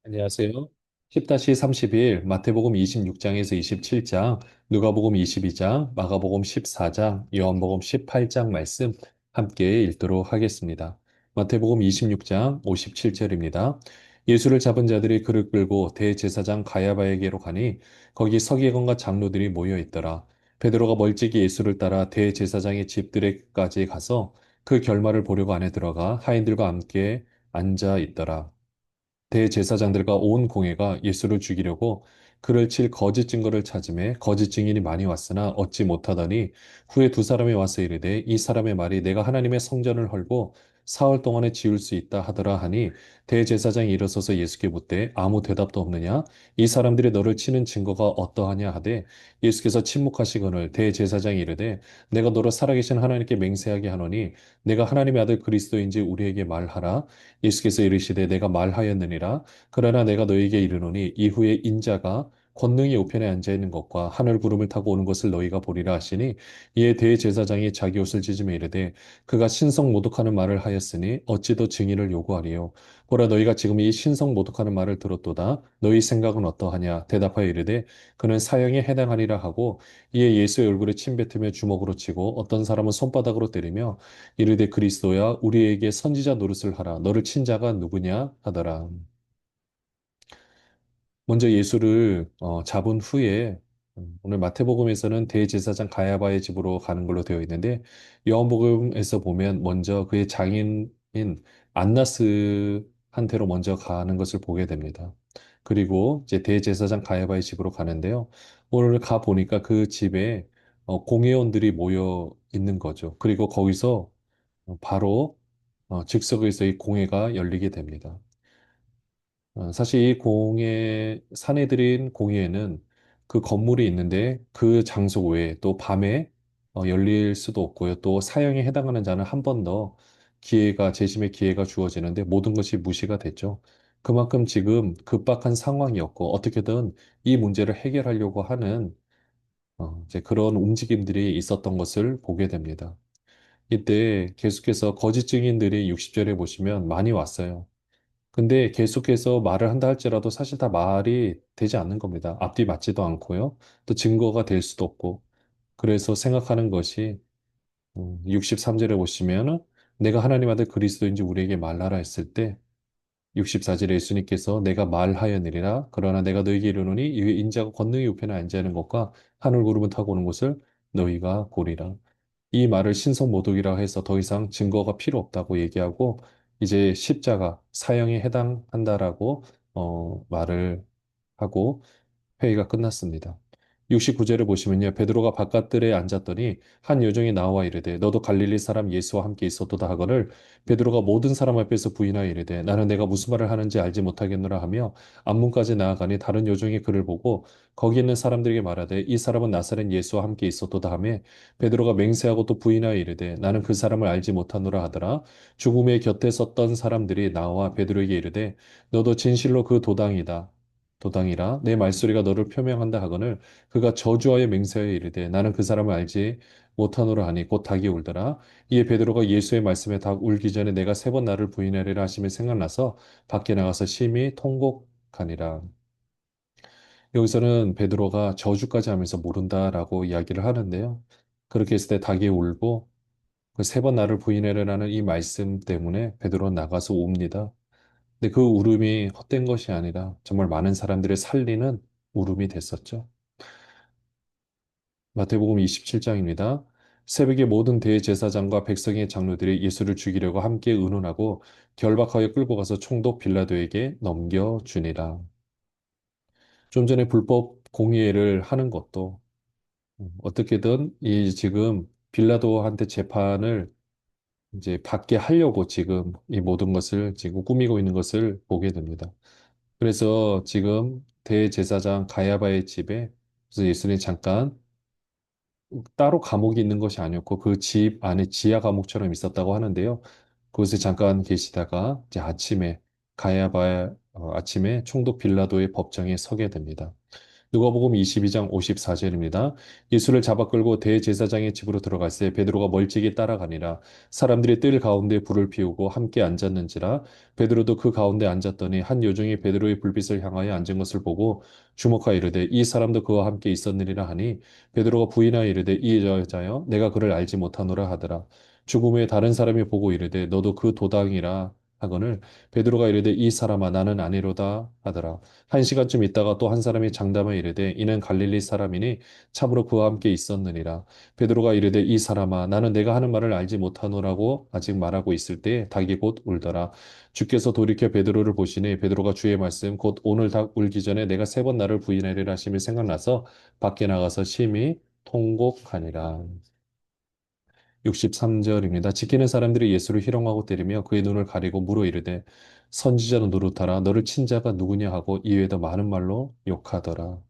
안녕하세요. 10-31 마태복음 26장에서 27장, 누가복음 22장, 마가복음 14장, 요한복음 18장 말씀 함께 읽도록 하겠습니다. 마태복음 26장 57절입니다. 예수를 잡은 자들이 그를 끌고 대제사장 가야바에게로 가니 거기 서기관과 장로들이 모여 있더라. 베드로가 멀찍이 예수를 따라 대제사장의 집들에까지 가서 그 결말을 보려고 안에 들어가 하인들과 함께 앉아 있더라. 대제사장들과 온 공회가 예수를 죽이려고 그를 칠 거짓 증거를 찾음에 거짓 증인이 많이 왔으나 얻지 못하더니 후에 두 사람이 와서 이르되 이 사람의 말이 내가 하나님의 성전을 헐고 사흘 동안에 지을 수 있다 하더라 하니 대제사장이 일어서서 예수께 묻되 아무 대답도 없느냐 이 사람들이 너를 치는 증거가 어떠하냐 하되 예수께서 침묵하시거늘 대제사장이 이르되 내가 너로 살아계신 하나님께 맹세하게 하노니 내가 하나님의 아들 그리스도인지 우리에게 말하라. 예수께서 이르시되 내가 말하였느니라. 그러나 내가 너희에게 이르노니 이후에 인자가 권능의 우편에 앉아 있는 것과 하늘 구름을 타고 오는 것을 너희가 보리라 하시니 이에 대제사장이 자기 옷을 찢으며 이르되 그가 신성 모독하는 말을 하였으니 어찌 더 증인을 요구하리요. 보라 너희가 지금 이 신성 모독하는 말을 들었도다. 너희 생각은 어떠하냐. 대답하여 이르되 그는 사형에 해당하리라 하고 이에 예수의 얼굴에 침 뱉으며 주먹으로 치고 어떤 사람은 손바닥으로 때리며 이르되 그리스도야 우리에게 선지자 노릇을 하라. 너를 친 자가 누구냐 하더라. 먼저 예수를 잡은 후에 오늘 마태복음에서는 대제사장 가야바의 집으로 가는 걸로 되어 있는데 요한복음에서 보면 먼저 그의 장인인 안나스한테로 먼저 가는 것을 보게 됩니다. 그리고 이제 대제사장 가야바의 집으로 가는데요. 오늘 가 보니까 그 집에 공회원들이 모여 있는 거죠. 그리고 거기서 바로 즉석에서 이 공회가 열리게 됩니다. 사실 이 사내들인 공회에는 그 건물이 있는데 그 장소 외에 또 밤에 열릴 수도 없고요. 또 사형에 해당하는 자는 한 번 더 재심의 기회가 주어지는데 모든 것이 무시가 됐죠. 그만큼 지금 급박한 상황이었고 어떻게든 이 문제를 해결하려고 하는 이제 그런 움직임들이 있었던 것을 보게 됩니다. 이때 계속해서 거짓 증인들이 60절에 보시면 많이 왔어요. 근데 계속해서 말을 한다 할지라도 사실 다 말이 되지 않는 겁니다. 앞뒤 맞지도 않고요. 또 증거가 될 수도 없고. 그래서 생각하는 것이 63절에 보시면은 내가 하나님 아들 그리스도인지 우리에게 말하라 했을 때 64절에 예수님께서 내가 말하였느니라 그러나 내가 너희에게 이르노니 이 인자가 권능의 우편에 앉아 있는 것과 하늘 구름을 타고 오는 것을 너희가 보리라. 이 말을 신성모독이라 해서 더 이상 증거가 필요 없다고 얘기하고 이제 십자가 사형에 해당한다라고 말을 하고 회의가 끝났습니다. 69절을 보시면요. 베드로가 바깥들에 앉았더니 한 여종이 나와 이르되 너도 갈릴리 사람 예수와 함께 있었도다 하거늘 베드로가 모든 사람 앞에서 부인하여 이르되 나는 내가 무슨 말을 하는지 알지 못하겠노라 하며 앞문까지 나아가니 다른 여종이 그를 보고 거기 있는 사람들에게 말하되 이 사람은 나사렛 예수와 함께 있었도다 하며 베드로가 맹세하고 또 부인하여 이르되 나는 그 사람을 알지 못하노라 하더라. 죽음의 곁에 섰던 사람들이 나와 베드로에게 이르되 너도 진실로 그 도당이라 내 말소리가 너를 표명한다 하거늘 그가 저주하여 맹세하여 이르되 나는 그 사람을 알지 못하노라 하니 곧 닭이 울더라. 이에 베드로가 예수의 말씀에 닭 울기 전에 내가 세 번 나를 부인하리라 하심이 생각나서 밖에 나가서 심히 통곡하니라. 여기서는 베드로가 저주까지 하면서 모른다라고 이야기를 하는데요. 그렇게 했을 때 닭이 울고 그 세 번 나를 부인하리라는 이 말씀 때문에 베드로는 나가서 웁니다. 근데 그 울음이 헛된 것이 아니라 정말 많은 사람들을 살리는 울음이 됐었죠. 마태복음 27장입니다. 새벽에 모든 대제사장과 백성의 장로들이 예수를 죽이려고 함께 의논하고 결박하여 끌고 가서 총독 빌라도에게 넘겨주니라. 좀 전에 불법 공의회를 하는 것도 어떻게든 이 지금 빌라도한테 재판을 이제 받게 하려고 지금 이 모든 것을 지금 꾸미고 있는 것을 보게 됩니다. 그래서 지금 대제사장 가야바의 집에 그래서 예수님이 잠깐 따로 감옥이 있는 것이 아니었고 그 집 안에 지하 감옥처럼 있었다고 하는데요. 그곳에 잠깐 계시다가 이제 아침에 아침에 총독 빌라도의 법정에 서게 됩니다. 누가복음 22장 54절입니다. 예수를 잡아 끌고 대제사장의 집으로 들어갈새 베드로가 멀찍이 따라가니라. 사람들이 뜰 가운데 불을 피우고 함께 앉았는지라. 베드로도 그 가운데 앉았더니 한 요정이 베드로의 불빛을 향하여 앉은 것을 보고 주목하여 이르되 이 사람도 그와 함께 있었느니라 하니 베드로가 부인하여 이르되 이 여자여 내가 그를 알지 못하노라 하더라. 죽음 후에 다른 사람이 보고 이르되 너도 그 도당이라 하거늘 베드로가 이르되 이 사람아 나는 아니로다 하더라. 한 시간쯤 있다가 또 한 사람이 장담하여 이르되 이는 갈릴리 사람이니 참으로 그와 함께 있었느니라. 베드로가 이르되 이 사람아 나는 내가 하는 말을 알지 못하노라고 아직 말하고 있을 때 닭이 곧 울더라. 주께서 돌이켜 베드로를 보시니 베드로가 주의 말씀 곧 오늘 닭 울기 전에 내가 세 번 나를 부인하리라 하심이 생각나서 밖에 나가서 심히 통곡하니라. 63절입니다. 지키는 사람들이 예수를 희롱하고 때리며 그의 눈을 가리고 물어 이르되 선지자는 노릇하라 너를 친 자가 누구냐 하고 이외에도 많은 말로 욕하더라.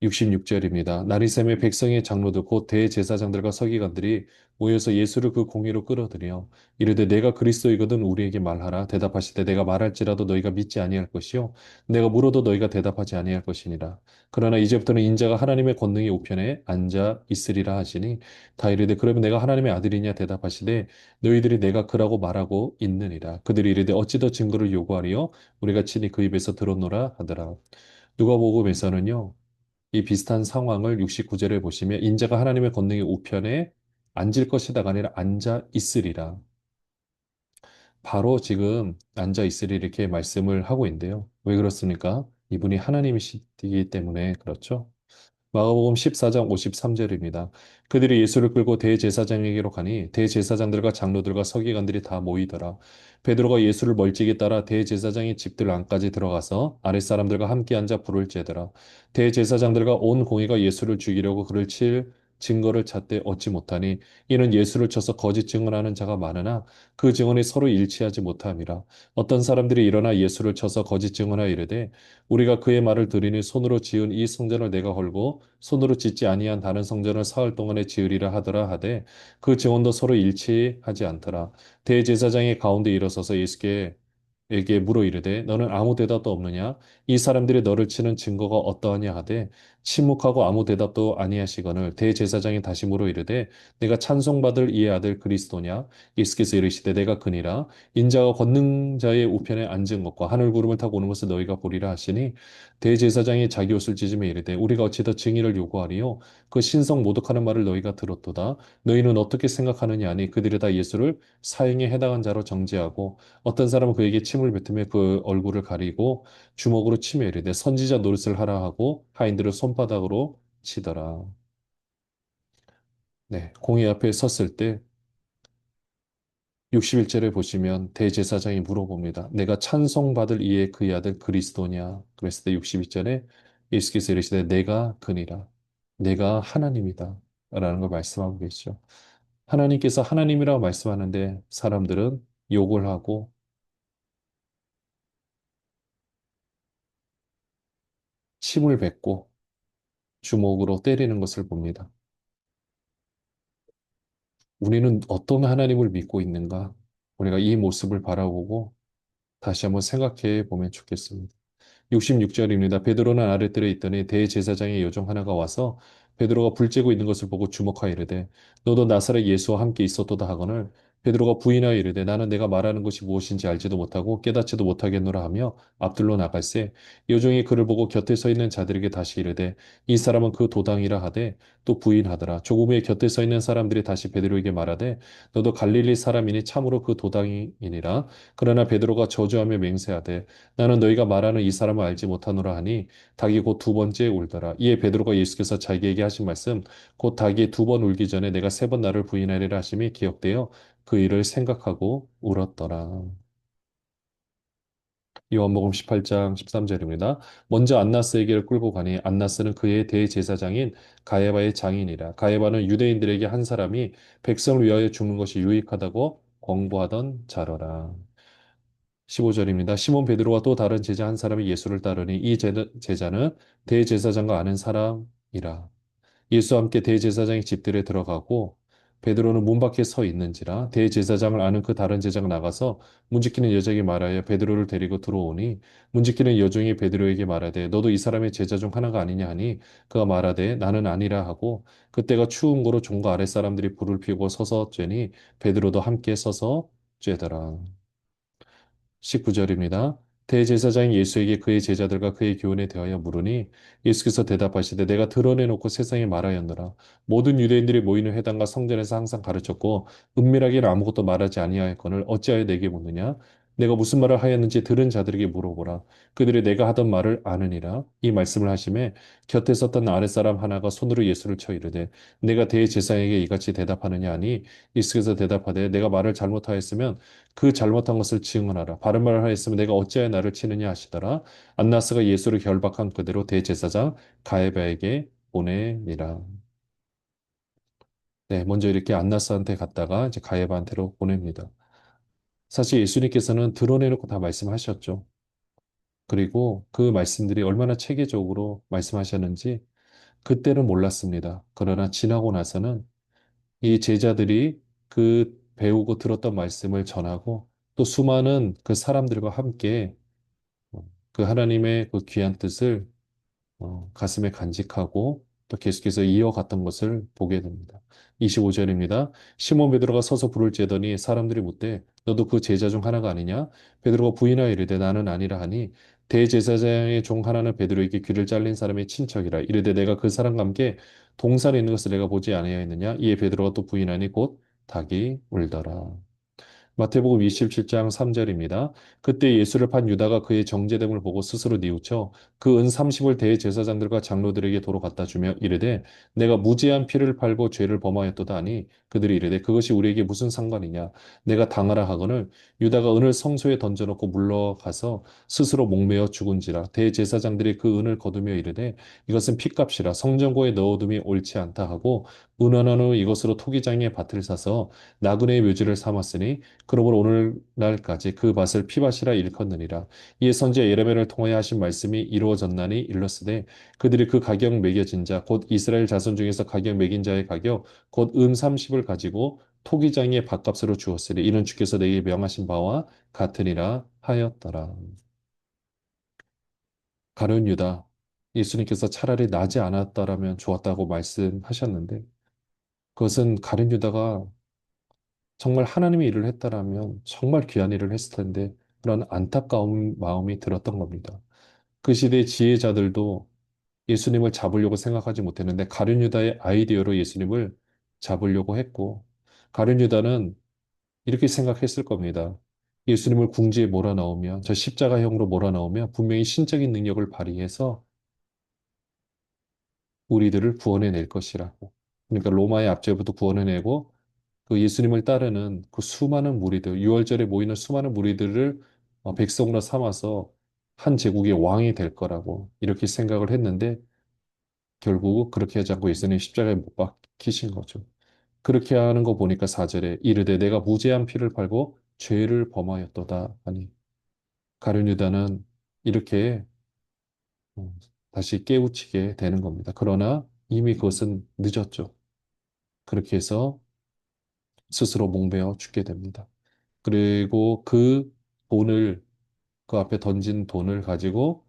66절입니다. 나리샘의 백성의 장로들 곧 대제사장들과 서기관들이 모여서 예수를 그 공회로 끌어들여 이르되 내가 그리스도이거든 우리에게 말하라. 대답하시되 내가 말할지라도 너희가 믿지 아니할 것이요 내가 물어도 너희가 대답하지 아니할 것이니라. 그러나 이제부터는 인자가 하나님의 권능의 우편에 앉아 있으리라 하시니 다 이르되 그러면 내가 하나님의 아들이냐 대답하시되 너희들이 내가 그라고 말하고 있느니라. 그들이 이르되 어찌 더 증거를 요구하리요 우리가 친히 그 입에서 들었노라 하더라. 누가복음에서는요. 이 비슷한 상황을 69절에 보시면 인자가 하나님의 권능의 우편에 앉을 것이다가 아니라 앉아 있으리라. 바로 지금 앉아 있으리 이렇게 말씀을 하고 있는데요. 왜 그렇습니까? 이분이 하나님이시기 때문에 그렇죠. 마가복음 14장 53절입니다. 그들이 예수를 끌고 대제사장에게로 가니 대제사장들과 장로들과 서기관들이 다 모이더라. 베드로가 예수를 멀찍이 따라 대제사장의 집들 안까지 들어가서 아랫사람들과 함께 앉아 불을 쬐더라. 대제사장들과 온 공회가 예수를 죽이려고 그를 칠 증거를 찾되 얻지 못하니 이는 예수를 쳐서 거짓 증언하는 자가 많으나 그 증언이 서로 일치하지 못함이라. 어떤 사람들이 일어나 예수를 쳐서 거짓 증언하여 이르되 우리가 그의 말을 들으니 손으로 지은 이 성전을 내가 헐고 손으로 짓지 아니한 다른 성전을 사흘 동안에 지으리라 하더라 하되 그 증언도 서로 일치하지 않더라. 대제사장이 가운데 일어서서 예수께 에게 물어 이르되 너는 아무 대답도 없느냐 이 사람들이 너를 치는 증거가 어떠하냐 하되 침묵하고 아무 대답도 아니하시거늘 대제사장이 다시 물어 이르되 내가 찬송받을 이의 아들 그리스도냐 예수께서 이르시되 내가 그니라 인자가 권능자의 우편에 앉은 것과 하늘 구름을 타고 오는 것을 너희가 보리라 하시니 대제사장이 자기 옷을 찢으며 이르되 우리가 어찌 더 증인을 요구하리요 그 신성 모독하는 말을 너희가 들었도다 너희는 어떻게 생각하느냐 하니 그들이 다 예수를 사형에 해당한 자로 정죄하고 어떤 사람은 그에게 침을 뱉으며 그 얼굴을 가리고 주먹으로 치며 이르되 선지자 노릇을 하라 하고 하인들을 손바닥으로 치더라. 네, 공의 앞에 섰을 때 61절에 보시면 대제사장이 물어봅니다. 내가 찬송받을 이의 그의 아들 그리스도냐? 그랬을 때 62절에 예수께서 이르시되 내가 그니라. 내가 하나님이다. 라는 걸 말씀하고 계시죠. 하나님께서 하나님이라고 말씀하는데 사람들은 욕을 하고 침을 뱉고 주먹으로 때리는 것을 봅니다. 우리는 어떤 하나님을 믿고 있는가? 우리가 이 모습을 바라보고 다시 한번 생각해 보면 좋겠습니다. 66절입니다. 베드로는 아랫뜰에 있더니 대제사장의 요정 하나가 와서 베드로가 불 쬐고 있는 것을 보고 주목하여 이르되 너도 나사렛 예수와 함께 있었도다 하거늘 베드로가 부인하여 이르되 나는 내가 말하는 것이 무엇인지 알지도 못하고 깨닫지도 못하겠노라 하며 앞들로 나갈새 요정이 그를 보고 곁에 서 있는 자들에게 다시 이르되 이 사람은 그 도당이라 하되 또 부인하더라. 조금 후에 곁에 서 있는 사람들이 다시 베드로에게 말하되 너도 갈릴리 사람이니 참으로 그 도당이니라. 그러나 베드로가 저주하며 맹세하되 나는 너희가 말하는 이 사람을 알지 못하노라 하니 닭이 곧 두 번째 울더라. 이에 베드로가 예수께서 자기에게 하신 말씀 곧 닭이 두 번 울기 전에 내가 세 번 나를 부인하리라 하심이 기억되어 그 일을 생각하고 울었더라. 요한복음 18장 13절입니다. 먼저 안나스에게를 끌고 가니 안나스는 그의 대제사장인 가야바의 장인이라. 가야바는 유대인들에게 한 사람이 백성을 위하여 죽는 것이 유익하다고 권고하던 자러라. 15절입니다. 시몬 베드로와 또 다른 제자 한 사람이 예수를 따르니 이 제자는 대제사장과 아는 사람이라. 예수와 함께 대제사장의 집들에 들어가고 베드로는 문 밖에 서 있는지라 대제사장을 아는 그 다른 제자가 나가서 문지키는 여자에게 말하여 베드로를 데리고 들어오니 문지키는 여종이 베드로에게 말하되 너도 이 사람의 제자 중 하나가 아니냐 하니 그가 말하되 나는 아니라 하고 그때가 추운 고로 종과 아랫사람들이 불을 피우고 서서 쬐니 베드로도 함께 서서 쬐더라. 19절입니다. 대제사장이 예수에게 그의 제자들과 그의 교훈에 대하여 물으니 예수께서 대답하시되 내가 드러내놓고 세상에 말하였노라. 모든 유대인들이 모이는 회당과 성전에서 항상 가르쳤고 은밀하게는 아무것도 말하지 아니하였거늘 어찌하여 내게 묻느냐? 내가 무슨 말을 하였는지 들은 자들에게 물어보라. 그들이 내가 하던 말을 아느니라. 이 말씀을 하심에 곁에 섰던 아랫사람 하나가 손으로 예수를 쳐 이르되 내가 대제사장에게 이같이 대답하느냐 하니 예수께서 대답하되 내가 말을 잘못하였으면 그 잘못한 것을 증언하라. 바른 말을 하였으면 내가 어찌하여 나를 치느냐 하시더라. 안나스가 예수를 결박한 그대로 대제사장 가야바에게 보내니라. 네, 먼저 이렇게 안나스한테 갔다가 이제 가야바한테로 보냅니다. 사실 예수님께서는 드러내놓고 다 말씀하셨죠. 그리고 그 말씀들이 얼마나 체계적으로 말씀하셨는지 그때는 몰랐습니다. 그러나 지나고 나서는 이 제자들이 그 배우고 들었던 말씀을 전하고 또 수많은 그 사람들과 함께 그 하나님의 그 귀한 뜻을 가슴에 간직하고 또 계속해서 이어갔던 것을 보게 됩니다. 25절입니다. 시몬 베드로가 서서 불을 쬐더니 사람들이 묻되 너도 그 제자 중 하나가 아니냐? 베드로가 부인하여 이르되 나는 아니라 하니 대제사장의 종 하나는 베드로에게 귀를 잘린 사람의 친척이라 이르되 내가 그 사람과 함께 동산에 있는 것을 내가 보지 아니하였느냐? 이에 베드로가 또 부인하니 곧 닭이 울더라. 마태복음 27장 3절입니다. 그때 예수를 판 유다가 그의 정죄됨을 보고 스스로 뉘우쳐 그 은 30을 대제사장들과 장로들에게 도로 갖다 주며 이르되 내가 무죄한 피를 팔고 죄를 범하였도다 하니 그들이 이르되 그것이 우리에게 무슨 상관이냐 내가 당하라 하거늘 유다가 은을 성소에 던져놓고 물러가서 스스로 목매어 죽은지라 대제사장들이 그 은을 거두며 이르되 이것은 피값이라 성전고에 넣어둠이 옳지 않다 하고 은원한 후 이것으로 토기장의 밭을 사서 나그네의 묘지를 삼았으니 그러므로 오늘날까지 그 밭을 피밭이라 일컫느니라. 이에 선지자 예레미야를 통하여 하신 말씀이 이루어졌나니 일렀으되 그들이 그 가격 매겨진 자 곧 이스라엘 자손 중에서 가격 매긴 자의 가격 곧 은 30을 가지고 토기장의 밭값으로 주었으니 이는 주께서 내게 명하신 바와 같으니라 하였더라. 가룟 유다 예수님께서 차라리 나지 않았더라면 좋았다고 말씀하셨는데 그것은 가룟 유다가 정말 하나님의 일을 했다라면 정말 귀한 일을 했을 텐데 그런 안타까운 마음이 들었던 겁니다. 그 시대의 지혜자들도 예수님을 잡으려고 생각하지 못했는데 가룟 유다의 아이디어로 예수님을 잡으려고 했고 가룟 유다는 이렇게 생각했을 겁니다. 예수님을 궁지에 몰아넣으며 저 십자가형으로 몰아넣으며 분명히 신적인 능력을 발휘해서 우리들을 구원해 낼 것이라고. 그러니까 로마의 압제부터 구원해내고 그 예수님을 따르는 그 수많은 무리들, 6월절에 모이는 수많은 무리들을 백성으로 삼아서 한 제국의 왕이 될 거라고 이렇게 생각을 했는데 결국 그렇게 하지 않고 예수님 십자가에 못 박히신 거죠. 그렇게 하는 거 보니까 4절에 이르되 내가 무죄한 피를 팔고 죄를 범하였도다 하니 가룟 유다는 이렇게 어, 다시 깨우치게 되는 겁니다. 그러나 이미 그것은 늦었죠. 그렇게 해서 스스로 목매어 죽게 됩니다. 그리고 그 돈을 그 앞에 던진 돈을 가지고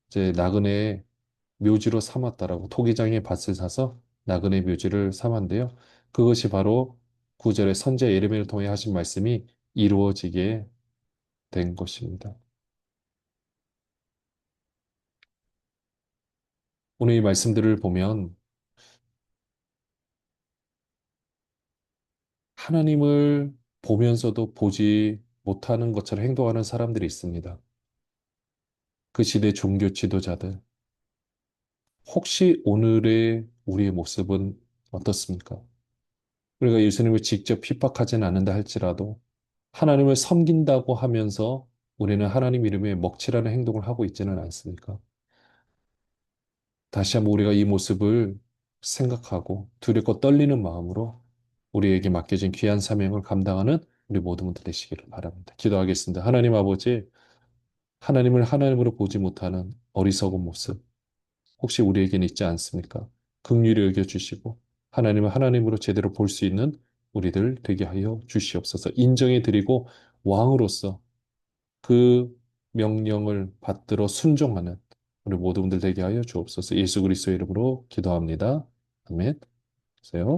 이제 나그네의 묘지로 삼았다라고 토기장의 밭을 사서 나그네 묘지를 삼았는데요. 그것이 바로 구절의 선지자 예레미야를 통해 하신 말씀이 이루어지게 된 것입니다. 오늘 이 말씀들을 보면 하나님을 보면서도 보지 못하는 것처럼 행동하는 사람들이 있습니다. 그 시대 종교 지도자들. 혹시 오늘의 우리의 모습은 어떻습니까? 우리가 예수님을 직접 핍박하지는 않는다 할지라도 하나님을 섬긴다고 하면서 우리는 하나님 이름에 먹칠하는 행동을 하고 있지는 않습니까? 다시 한번 우리가 이 모습을 생각하고 두렵고 떨리는 마음으로 우리에게 맡겨진 귀한 사명을 감당하는 우리 모든 분들 되시기를 바랍니다. 기도하겠습니다. 하나님 아버지, 하나님을 하나님으로 보지 못하는 어리석은 모습, 혹시 우리에게는 있지 않습니까? 긍휼히 여겨주시고 하나님을 하나님으로 제대로 볼 수 있는 우리들 되게 하여 주시옵소서. 인정해 드리고 왕으로서 그 명령을 받들어 순종하는 우리 모두 분들 되게 하여 주옵소서. 예수 그리스도의 이름으로 기도합니다. 아멘. 세요.